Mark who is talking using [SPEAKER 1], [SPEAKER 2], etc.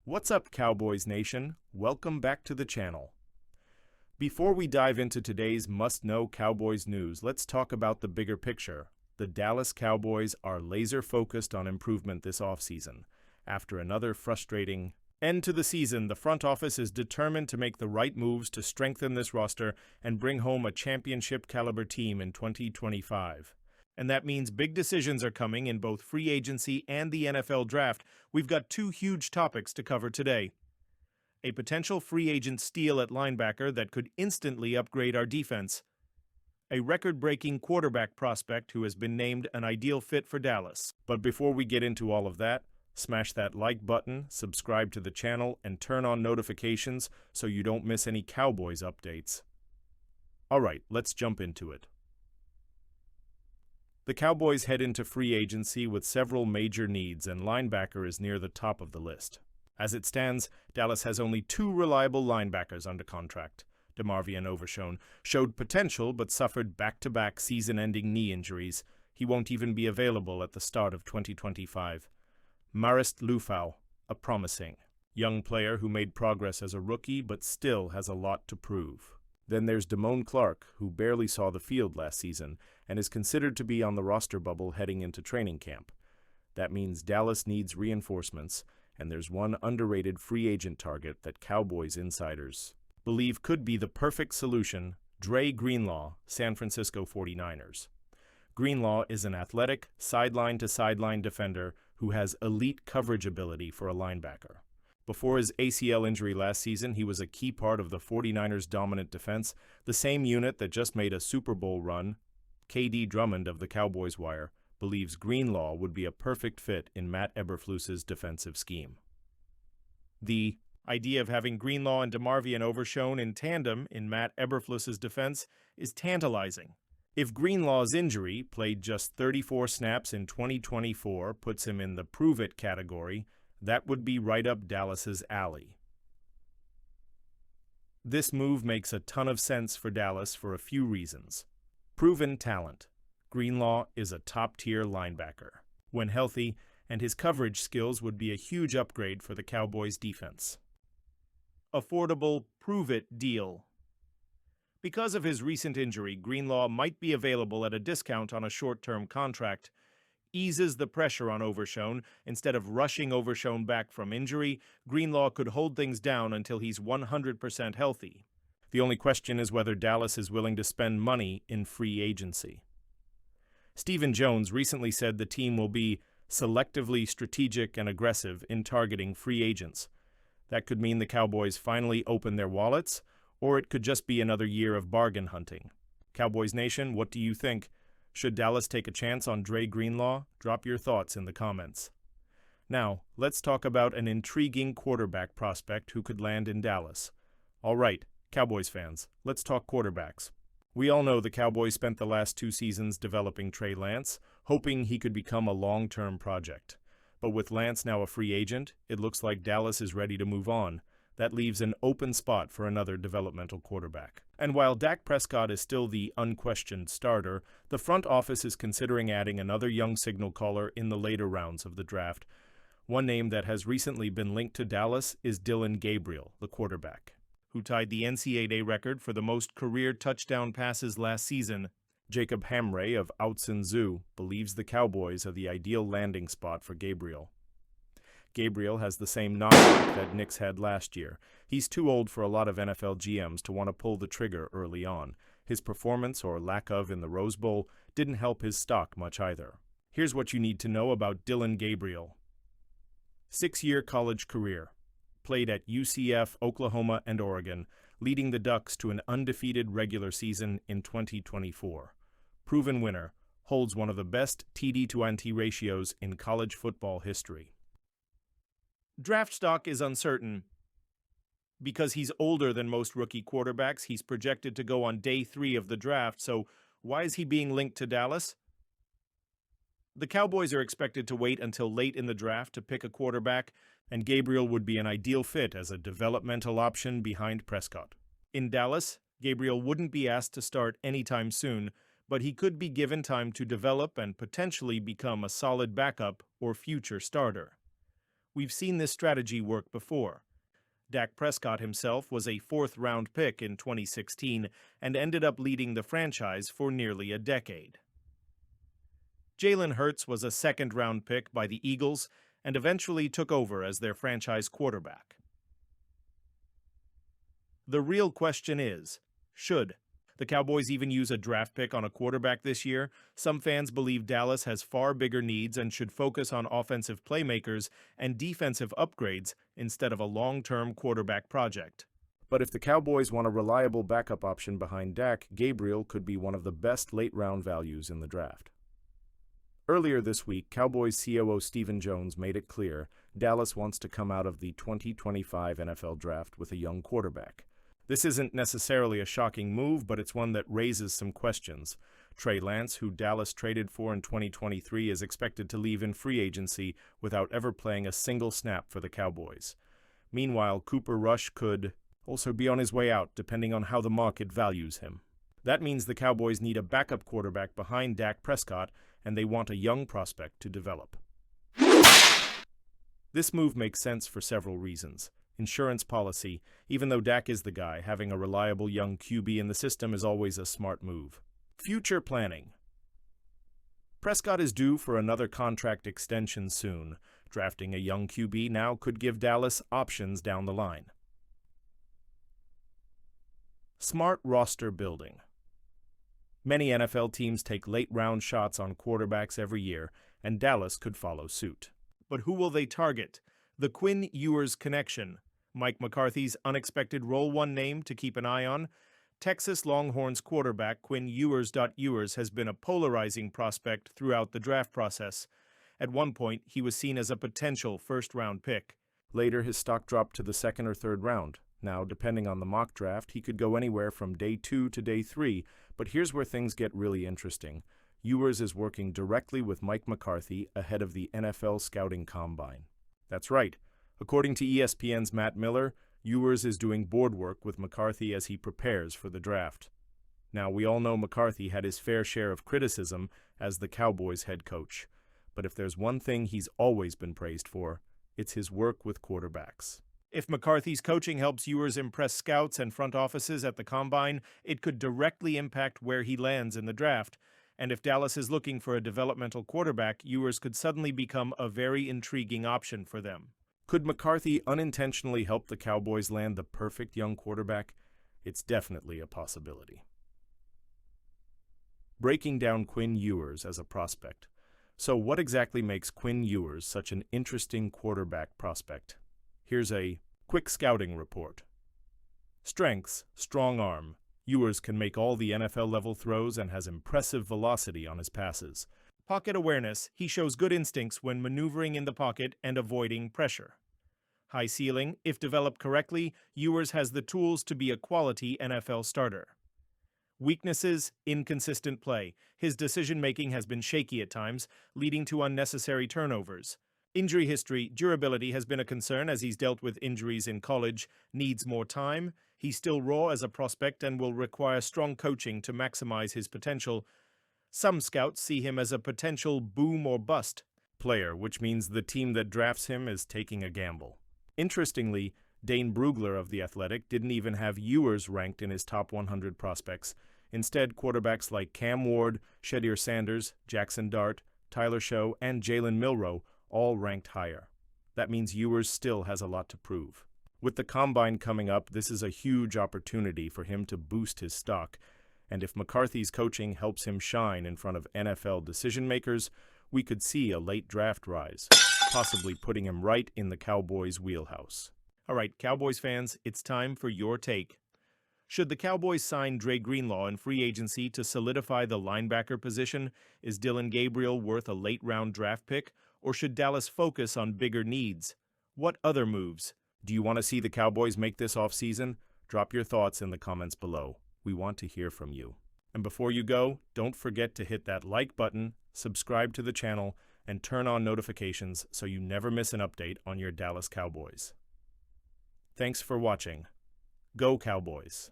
[SPEAKER 1] What's up, Cowboys Nation? Welcome back to the channel. Before we dive into today's must-know Cowboys news, let's talk about the bigger picture. The Dallas Cowboys are laser-focused on improvement this offseason. After another frustrating end to the season, the front office is determined to make the right moves to strengthen this roster and bring home a championship-caliber team in 2025. And that means big decisions are coming in both free agency and the NFL draft. We've got two huge topics to cover today. A potential free agent steal at linebacker that could instantly upgrade our defense. A record-breaking quarterback prospect who has been named an ideal fit for Dallas. But before we get into all of that, smash that like button, subscribe to the channel, and turn on notifications so you don't miss any Cowboys updates. All right, let's jump into it. The Cowboys head into free agency with several major needs, and linebacker is near the top of the list. As it stands, Dallas has only two reliable linebackers under contract. DeMarvion Overshown showed potential but suffered back-to-back season-ending knee injuries. He won't even be available at the start of 2025. Marist Liufau, a promising young player who made progress as a rookie but still has a lot to prove. Then there's Damone Clark, who barely saw the field last season and is considered to be on the roster bubble heading into training camp. That means Dallas needs reinforcements, and there's one underrated free agent target that Cowboys insiders believe could be the perfect solution: Dre Greenlaw, San Francisco 49ers. Greenlaw is an athletic, sideline-to-sideline defender who has elite coverage ability for a linebacker. Before his ACL injury last season, he was a key part of the 49ers' dominant defense, the same unit that just made a Super Bowl run. K.D. Drummond of the Cowboys Wire believes Greenlaw would be a perfect fit in Matt Eberflus's defensive scheme. The idea of having Greenlaw and DeMarvion Overshown in tandem in Matt Eberflus's defense is tantalizing. If Greenlaw's injury, played just 34 snaps in 2024, puts him in the prove-it category, that would be right up Dallas's alley. This move makes a ton of sense for Dallas for a few reasons. Proven talent. Greenlaw is a top-tier linebacker when healthy, and his coverage skills would be a huge upgrade for the Cowboys' defense. Affordable prove-it deal. Because of his recent injury, Greenlaw might be available at a discount on a short-term contract. Eases the pressure on Overshown. Instead of rushing Overshown back from injury, Greenlaw could hold things down until he's 100% healthy. The only question is whether Dallas is willing to spend money in free agency. Stephen Jones recently said the team will be selectively strategic and aggressive in targeting free agents. That could mean the Cowboys finally open their wallets, or it could just be another year of bargain hunting. Cowboys Nation, what do you think? Should Dallas take a chance on Dre Greenlaw? Drop your thoughts in the comments. Now, let's talk about an intriguing quarterback prospect who could land in Dallas. All right, Cowboys fans, let's talk quarterbacks. We all know the Cowboys spent the last two seasons developing Trey Lance, hoping he could become a long-term project. But with Lance now a free agent, it looks like Dallas is ready to move on. That leaves an open spot for another developmental quarterback. And while Dak Prescott is still the unquestioned starter, the front office is considering adding another young signal caller in the later rounds of the draft. One name that has recently been linked to Dallas is Dillon Gabriel, the quarterback, who tied the NCAA record for the most career touchdown passes last season. Jacob Hamray of Outson Zoo believes the Cowboys are the ideal landing spot for Gabriel. Gabriel has the same knockback that Knicks had last year. He's too old for a lot of NFL GMs to want to pull the trigger early on. His performance, or lack of, in the Rose Bowl didn't help his stock much either. Here's what you need to know about Dillon Gabriel. 6-year college career. Played at UCF, Oklahoma, and Oregon, leading the Ducks to an undefeated regular season in 2024. Proven winner. Holds one of the best TD-to-NT ratios in college football history. Draft stock is uncertain. Because he's older than most rookie quarterbacks, he's projected to go on day 3 of the draft, so why is he being linked to Dallas? The Cowboys are expected to wait until late in the draft to pick a quarterback, and Gabriel would be an ideal fit as a developmental option behind Prescott. In Dallas, Gabriel wouldn't be asked to start anytime soon, but he could be given time to develop and potentially become a solid backup or future starter. We've seen this strategy work before. Dak Prescott himself was a fourth-round pick in 2016 and ended up leading the franchise for nearly a decade. Jalen Hurts was a second-round pick by the Eagles and eventually took over as their franchise quarterback. The real question is, should the Cowboys even use a draft pick on a quarterback this year? Some fans believe Dallas has far bigger needs and should focus on offensive playmakers and defensive upgrades instead of a long-term quarterback project.
[SPEAKER 2] But if the Cowboys want a reliable backup option behind Dak, Gabriel could be one of the best late-round values in the draft. Earlier this week, Cowboys COO Stephen Jones made it clear Dallas wants to come out of the 2025 NFL Draft with a young quarterback. This isn't necessarily a shocking move, but it's one that raises some questions. Trey Lance, who Dallas traded for in 2023, is expected to leave in free agency without ever playing a single snap for the Cowboys. Meanwhile, Cooper Rush could also be on his way out, depending on how the market values him. That means the Cowboys need a backup quarterback behind Dak Prescott, and they want a young prospect to develop. This move makes sense for several reasons. Insurance policy. Even though Dak is the guy, having a reliable young QB in the system is always a smart move. Future planning. Prescott is due for another contract extension soon. Drafting a young QB now could give Dallas options down the line. Smart roster building. Many NFL teams take late-round shots on quarterbacks every year, and Dallas could follow suit. But who will they target? The Quinn Ewers connection. Mike McCarthy's unexpected Roll One name to keep an eye on. Texas Longhorns quarterback Quinn Ewers has been a polarizing prospect throughout the draft process. At one point, he was seen as a potential first-round pick. Later, his stock dropped to the second or third round. Now, depending on the mock draft, he could go anywhere from day 2 to day 3, but here's where things get really interesting. Ewers is working directly with Mike McCarthy ahead of the NFL Scouting Combine. That's right. According to ESPN's Matt Miller, Ewers is doing board work with McCarthy as he prepares for the draft. Now, we all know McCarthy had his fair share of criticism as the Cowboys head coach, but if there's one thing he's always been praised for, it's his work with quarterbacks.
[SPEAKER 1] If McCarthy's coaching helps Ewers impress scouts and front offices at the Combine, it could directly impact where he lands in the draft. And if Dallas is looking for a developmental quarterback, Ewers could suddenly become a very intriguing option for them.
[SPEAKER 2] Could McCarthy unintentionally help the Cowboys land the perfect young quarterback? It's definitely a possibility. Breaking down Quinn Ewers as a prospect. So what exactly makes Quinn Ewers such an interesting quarterback prospect? Here's a quick scouting report. Strengths: strong arm. Ewers can make all the NFL-level throws and has impressive velocity on his passes. Pocket awareness: he shows good instincts when maneuvering in the pocket and avoiding pressure. High ceiling: if developed correctly, Ewers has the tools to be a quality NFL starter. Weaknesses: inconsistent play. His decision-making has been shaky at times, leading to unnecessary turnovers. Injury history: durability has been a concern as he's dealt with injuries in college, needs more time. He's still raw as a prospect and will require strong coaching to maximize his potential. Some scouts see him as a potential boom or bust player, which means the team that drafts him is taking a gamble. Interestingly, Dane Brugler of The Athletic didn't even have Ewers ranked in his top 100 prospects. Instead, quarterbacks like Cam Ward, Shedeur Sanders, Jackson Dart, Tyler Show, and Jalen Milroe all ranked higher. That means Ewers still has a lot to prove. With the Combine coming up, this is a huge opportunity for him to boost his stock, and if McCarthy's coaching helps him shine in front of NFL decision-makers, we could see a late draft rise, possibly putting him right in the Cowboys' wheelhouse.
[SPEAKER 1] All right, Cowboys fans, it's time for your take. Should the Cowboys sign Dre Greenlaw in free agency to solidify the linebacker position? Is Dillon Gabriel worth a late-round draft pick? Or should Dallas focus on bigger needs? What other moves? Do you want to see the Cowboys make this offseason? Drop your thoughts in the comments below. We want to hear from you. And before you go, don't forget to hit that like button, subscribe to the channel, and turn on notifications so you never miss an update on your Dallas Cowboys. Thanks for watching. Go Cowboys!